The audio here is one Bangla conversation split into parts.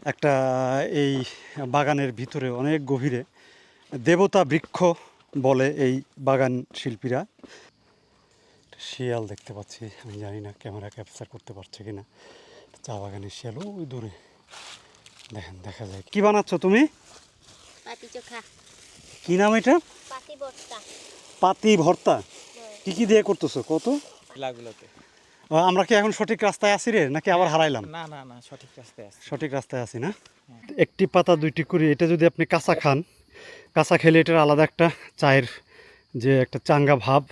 একটা এই বাগানের ভিতরে অনেক গভীরে দেবতা বৃক্ষ বলে এই বাগান শিল্পীরা। শিয়াল দেখতে পাচ্ছি, আমি জানি না ক্যামেরা ক্যাপচার করতে পারছে কিনা। চা বাগানের শিয়াল ওই দূরে দেখেন, দেখা যায়। কি বানাচ্ছ তুমি? পাতি চোখা। কি নাম এটা? পাতি ভর্তা। পাতি ভর্তা। কি কি দিয়ে করতেছো কত? লাগুলোতে আমরা কি এখন সঠিক রাস্তায় আছি রে, নাকি আবার হারাইলাম? না না না, সঠিক রাস্তায় আছে। সঠিক রাস্তায় আছি না? একটি পাতা দুইটি কুড়ি, এটা যদি আপনি কাঁচা খান, কাঁচা খেলে এটার আলাদা একটা চায়ের যে একটা চাঙ্গা ভাব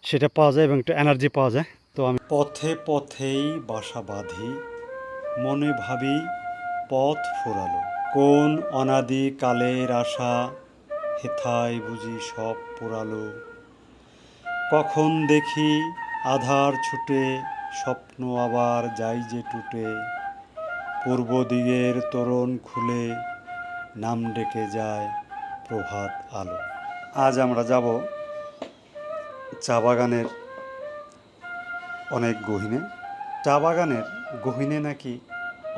সেটা পাওয়া যায় এবং একটা এনার্জি পাওয়া যায়। তো আমি পথে পথেই বাসা বাঁধি, মনে ভাবি পথ ফুরালো, কোন অনাদি কালের আশা হেথায় বুঝি সব পুরালো, কখন দেখি আধার ছুটে স্বপ্ন আবার যাই যে টুটে, পূর্ব দিকের তোরণ খুলে নাম ডেকে যায় প্রভাত আলো। আজ আমরা যাব চা বাগানের অনেক গহীনে। চা বাগানের গহীনে নাকি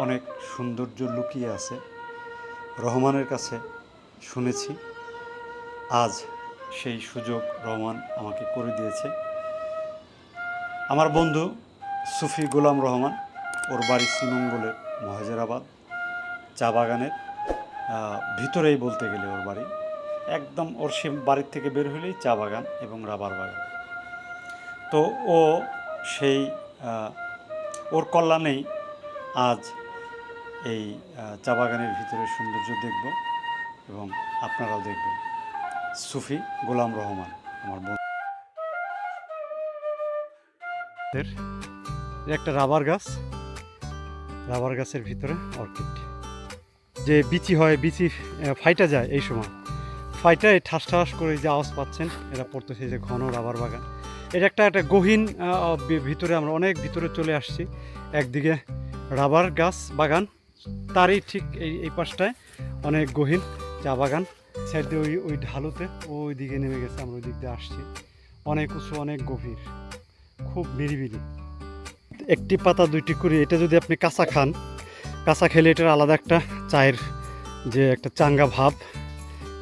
অনেক সৌন্দর্য লুকিয়ে আছে, রহমানের কাছে শুনেছি। আজ সেই সুযোগ রহমান আমাকে করে দিয়েছে। আমার বন্ধু সুফি গোলাম রহমান, ওর বাড়ি শ্রীমঙ্গলের মহাজেরাবাদ, চা বাগানের ভিতরেই বলতে গেলে ওর বাড়ি একদম, ওর সে বাড়ির থেকে বের হলেই চা বাগান এবং রাবার বাগান। তো ও সেই ওর কল্যাণেই আজ এই চা বাগানের ভিতরে সৌন্দর্য দেখব এবং আপনারাও দেখবেন। সুফি গোলাম রহমান আমার বন্ধু। একটা রাবার গাছ, রাবার গাছের ভিতরে অর্কিড, যে বিচি হয়, বিচি ফাইটা যায়, এই সময় ফাইটায় ঠাস ঠাস করে যে আওয়াজ পাচ্ছেন, এরা পড়তেছে যে ঘন রাবার বাগান। এটা একটা গহীন ভিতরে, আমরা অনেক ভিতরে চলে আসছি। একদিকে রাবার গাছ বাগান, তারই ঠিক এই পাশটায় অনেক গহীন চা বাগান। সাইড দিয়ে ওই ঢালুতে ওই দিকে নেমে গেছে, আমরা ওই দিক দিয়ে আসছি। অনেক উঁচু, অনেক গভীর, খুব নিরিবিলি। একটি পাতা দুইটি কুড়ি, এটা যদি আপনি কাঁচা খান, কাঁচা খেলে এটার আলাদা একটা চায়ের যে একটা চাঙ্গা ভাব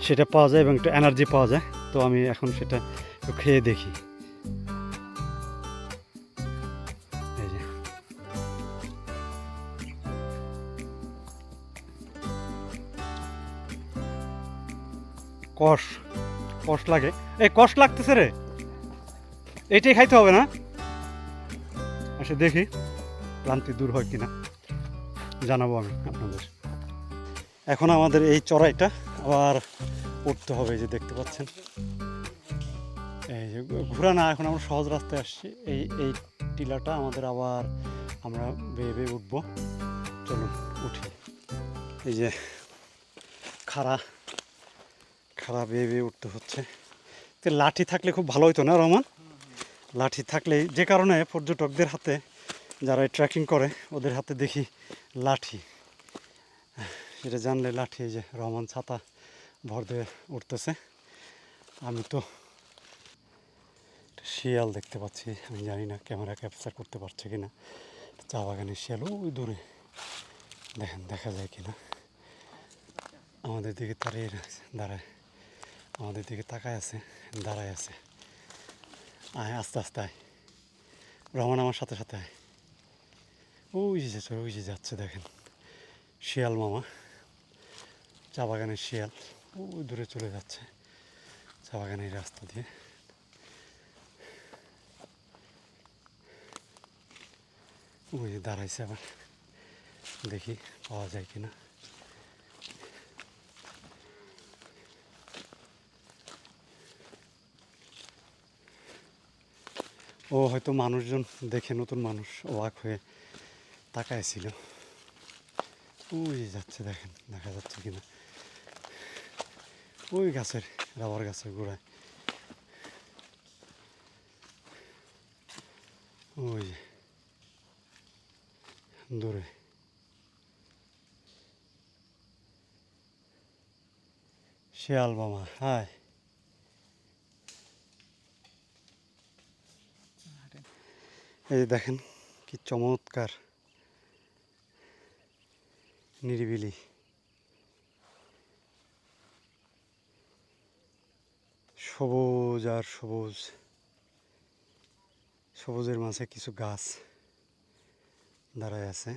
সেটা পাওয়া যায় এবং একটা এনার্জি পাওয়া যায়। তো আমি এখন সেটা একটু খেয়ে দেখি। এই যে কষ কষ লাগে, এই কষ লাগতেছে রে, এইটাই খাইতে হবে না? আচ্ছা দেখি ক্লান্তি দূর হয় কিনা, জানাবো আমি আপনাদের। এখন আমাদের এই চড়াইটা আবার উঠতে হবে, যে দেখতে পাচ্ছেন এই যে ঘোরা না, এখন আমরা সহজ রাস্তায় আসছি। এই টিলাটা আমাদের আবার আমরা বেয়ে বেয়ে উঠবো। চলুন উঠি। এই যে খাড়া খাড়া বেয়ে বেয়ে উঠতে হচ্ছে। তো লাঠি থাকলে খুব ভালো হতো না রহমান? লাঠি থাকলে, যে কারণে পর্যটকদের হাতে, যারা ট্রেকিং করে ওদের হাতে দেখি লাঠি, এটা জানলে লাঠি। এই যে রহমান ছাতা ভর দিয়ে উঠতেছে। আমি তো শিয়াল দেখতে পাচ্ছি, আমি জানি না ক্যামেরা ক্যাপচার করতে পারছে কিনা। চা বাগানের শিয়াল ওই দূরে দেখেন, দেখা যায় কিনা। আমাদের দিকে দাঁড়ায়, আমাদের দিকে তাকায় আছে, দাঁড়ায় আছে। আয় আস্তে আস্তে আয় রহমান, আমার সাথে সাথে আয়। ওই যে যাচ্ছে দেখেন শিয়াল মামা, চা বাগানের শিয়াল ওই দূরে চলে যাচ্ছে চা বাগানের রাস্তা দিয়ে। ওই যে দাঁড়াইছে, আবার দেখি পাওয়া যায় কিনা। ও হয়তো মানুষজন দেখে, নতুন মানুষ, অবাক হয়ে তাকাইছিল। ওই যাচ্ছে দেখেন, দেখা যাচ্ছে কিনা ওই গাছের, রাবার গাছের গোড়ায়। ওই দূরে শিয়াল মামা, হায়। এই দেখেন কি চমৎকার নিরিবিলি। সবুজ আর সবুজ, সবুজের মাঝে কিছু গাছ দাঁড়ায় আছে।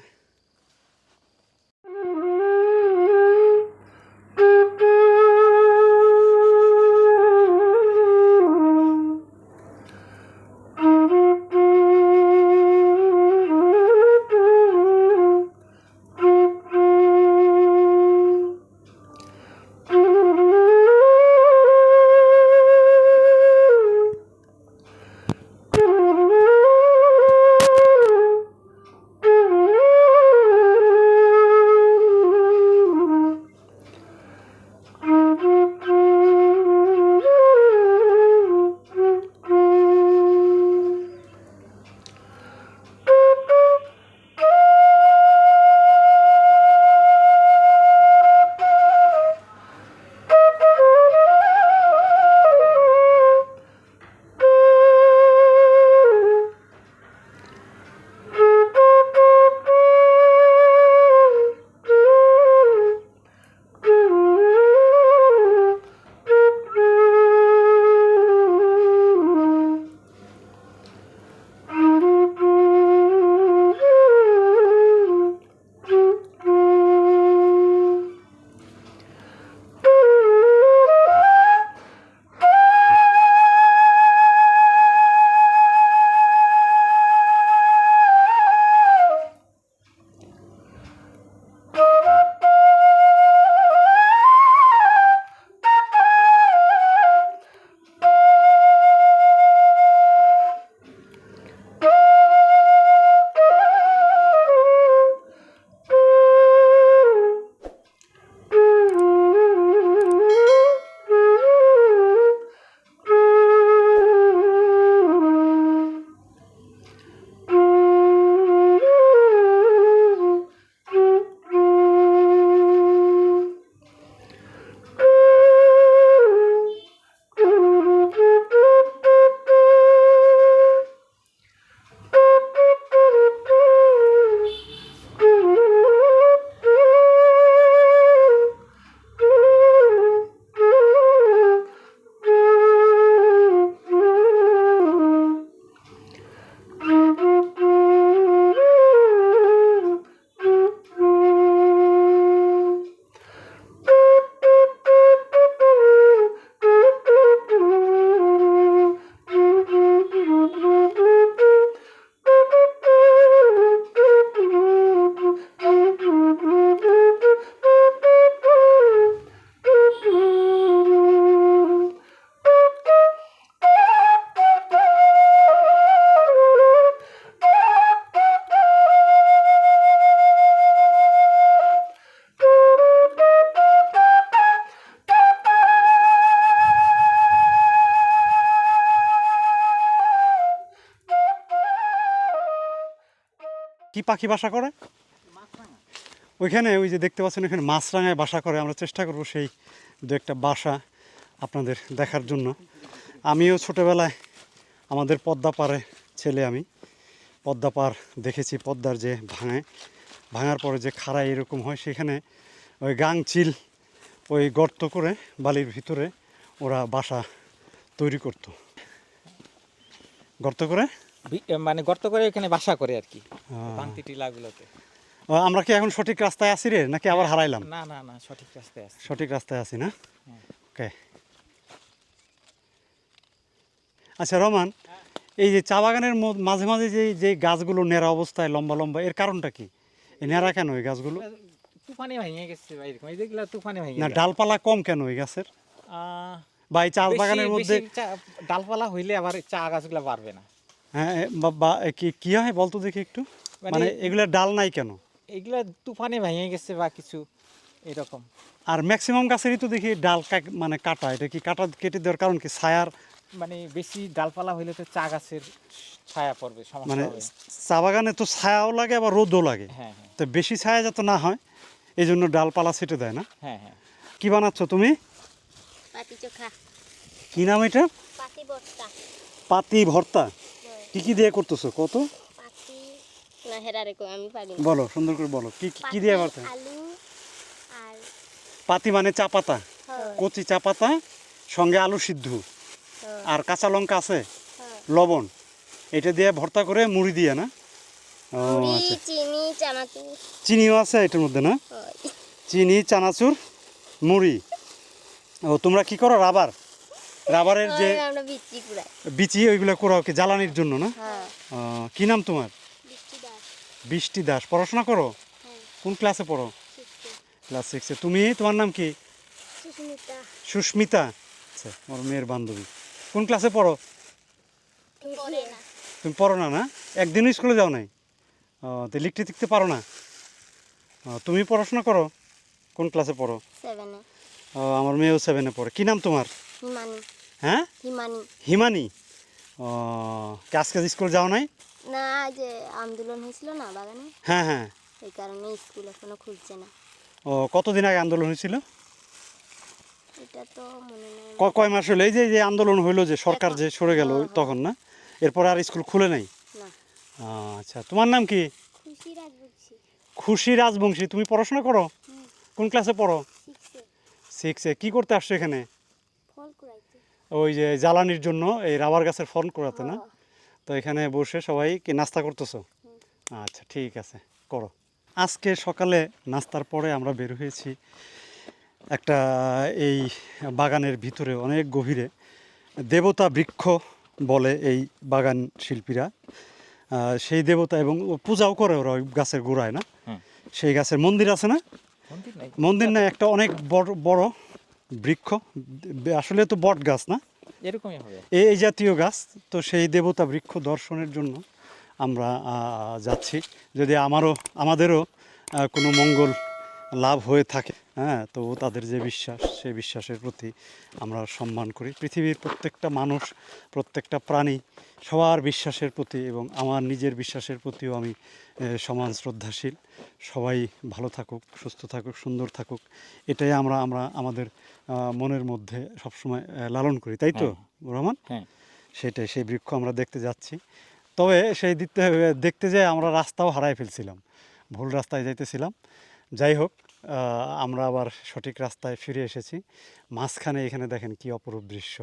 কি পাখি বাসা করে ওইখানে? ওই যে দেখতে পাচ্ছেন এখানে মাছরাঙায় বাসা করে। আমরা চেষ্টা করব সেই দু একটা বাসা আপনাদের দেখার জন্য। আমিও ছোটোবেলায় আমাদের পদ্মা পাড়ে ছেলে, আমি পদ্মা পাড় দেখেছি। পদ্মার যে ভাঙার পরে যে খাড়া এরকম হয়, সেখানে ওই গাংচিল ওই গর্ত করে বালির ভিতরে ওরা বাসা তৈরি করতো, গর্ত করে মানে গর্ত করে এখানে বাসা করে আর কি, ভাঙতি টিলাগুলোতে। আমরা কি এখন সঠিক রাস্তায় আছি রে, নাকি আবার হারাইলাম? না না না, সঠিক রাস্তায় আছে। সঠিক রাস্তায় আছি না? হ্যাঁ। ওকে। আচ্ছা রহমান, এই যে চা বাগানের মাঝে মাঝে যে গাছগুলো নেড়া অবস্থায় লম্বা লম্বা, এর কারণটা কি? এই নেড়া কেন এই গাছগুলো? তুফানে ভেঙে গেছে বা এরকম, এই যেগুলো তুফানে ভেঙে না যায়। ডালপালা কম কেন এই গাছের? বা এই চা বাগানের মধ্যে ডালপালা হইলে আবার চা গাছগুলো বাড়বে না। হ্যাঁ, বা কি হয় বলতো দেখি একটু, মানে এগুলা ডাল নাই কেন? এগুলা তুফানে ভেঙে গেছে বা কিছু এরকম। আর ম্যাক্সিমাম গাছেরই তো দেখি ডাল মানে কাটা। এটা কি কাটা কেটে দেওয়ার কারণ কি? ছায়ার, মানে বেশি ডালপালা হইলে তো চা গাছের ছায়া পড়বে, সমস্যা মানে হবে। চা বাগানে তো ছায়াও লাগে আবার রোদও লাগে। হ্যাঁ হ্যাঁ তো বেশি ছায়া যাতে না হয় এই জন্য ডালপালা ছেটে দেয় না? হ্যাঁ হ্যাঁ। কি বানাচ্ছ তুমি? পাতি চোখা, কি নাম এটা? পাতি ভর্তা। পাতি ভর্তা? কি কি দিয়ে করতেছো কত? পাতি না হেরা রেখো, আমি পারি না। বলো, সুন্দর করে বলো, কি কি দিয়ে ভর্তা? আলু, পাতি মানে চা পাতা, হ্যাঁ কচি চা পাতা, সঙ্গে আলু সিদ্ধ হ্যাঁ আর কাঁচা লঙ্কা আছে, হ্যাঁ লবণ, এটা দিয়ে ভর্তা করে মুড়ি দিয়ে না? ও মুড়ি আচ্ছা, চিনি চানাচুর চিনিও আছে এটার মধ্যে না? হয় চিনি, চানাচুর, মুড়ি। ও তোমরা কি করো? রাবারের যে আমরা বিক্রি করাই বিচি ওইগুলো করো কি জ্বালানির জন্য না? হ্যাঁ কি নাম তোমার? বৃষ্টি দাস বৃষ্টি দাস। পড়াশোনা করো? হ্যাঁ কোন ক্লাসে পড়ো? শিখতে ক্লাস 6-এ। তুমি, তোমার নাম কি? সুস্মিতা সুস্মিতা। আচ্ছা, আমার মেয়ের বান্ধবী। কোন ক্লাসে পড়ো? পড়ে না তুমি পড়ো না? না, একদিনও স্কুলে যাও নাই? তো লিখতে টিখতে পারো না? তুমি পড়াশোনা করো? কোন ক্লাসে পড়ো? 7-এ আমার মেয়েও 7-এ পড়ে। কি নাম তোমার? হিমানি হ্যাঁ, হিমানি হিমানি। কি আজকে স্কুল যাও নাই? না যে আন্দোলন হয়েছিল না বাগানে হ্যাঁ হ্যাঁ। এই কারণে স্কুল এখনো খুলছে না কতদিন আগে আন্দোলন হয়েছিল? এটা তো মনে নেই কয় মাস হলো? এই যে যে আন্দোলন হইলো, যে সরকার এখন। যে সরে গেল হ্যাঁ, হ্যাঁ। তখন না? এরপর আর স্কুল খুলে নাই? না আচ্ছা, তোমার নাম কি? খুশি রাখবছি খুশি রাজবংশী। তুমি পড়াশোনা করো? কোন ক্লাসে পড়ো? শিখছে 6-এ। কি করতে আসছো এখানে? ফল কুড়াইতে ওই যে জ্বালানির জন্য এই রাবার গাছের ফর্ম করাতে না? হ্যাঁ। তো এখানে বসে সবাই কি নাস্তা করতেছো? আচ্ছা, ঠিক আছে, করো। আজকে সকালে নাস্তার পরে আমরা বের হয়েছি একটা এই বাগানের ভিতরে অনেক গভীরে দেবতা বৃক্ষ বলে এই বাগান শিল্পীরা। সেই দেবতা এবং পূজাও করে ওরা ওই গাছের গোড়ায় না? হুম। সেই গাছের মন্দির আছে না? মন্দির নাই মন্দির না, একটা অনেক বড় বড় বৃক্ষ, আসলে তো বট গাছ না, এরকমই হবে। এই জাতীয় গাছ। তো সেই দেবতা বৃক্ষ দর্শনের জন্য আমরা যাচ্ছি, যদি আমাদেরও কোনো মঙ্গল লাভ হয়ে থাকে। হ্যাঁ, তো তাদের যে বিশ্বাস, সেই বিশ্বাসের প্রতি আমরা সম্মান করি। পৃথিবীর প্রত্যেকটা মানুষ, প্রত্যেকটা প্রাণী, সবার বিশ্বাসের প্রতি এবং আমার নিজের বিশ্বাসের প্রতিও আমি সমান শ্রদ্ধাশীল। সবাই ভালো থাকুক, সুস্থ থাকুক, সুন্দর থাকুক, এটাই আমরা আমাদের মনের মধ্যে সবসময় লালন করি, তাই তো রহমান? হ্যাঁ সেটাই, সেই বৃক্ষ আমরা দেখতে যাচ্ছি। তবে সেই দেখতে যেয়ে আমরা রাস্তাও হারাই ফেলছিলাম, ভুল রাস্তায় যাইতেছিলাম। যাই হোক, আমরা আবার সঠিক রাস্তায় ফিরে এসেছি। মাঝখানে এখানে দেখেন কি অপরূপ দৃশ্য।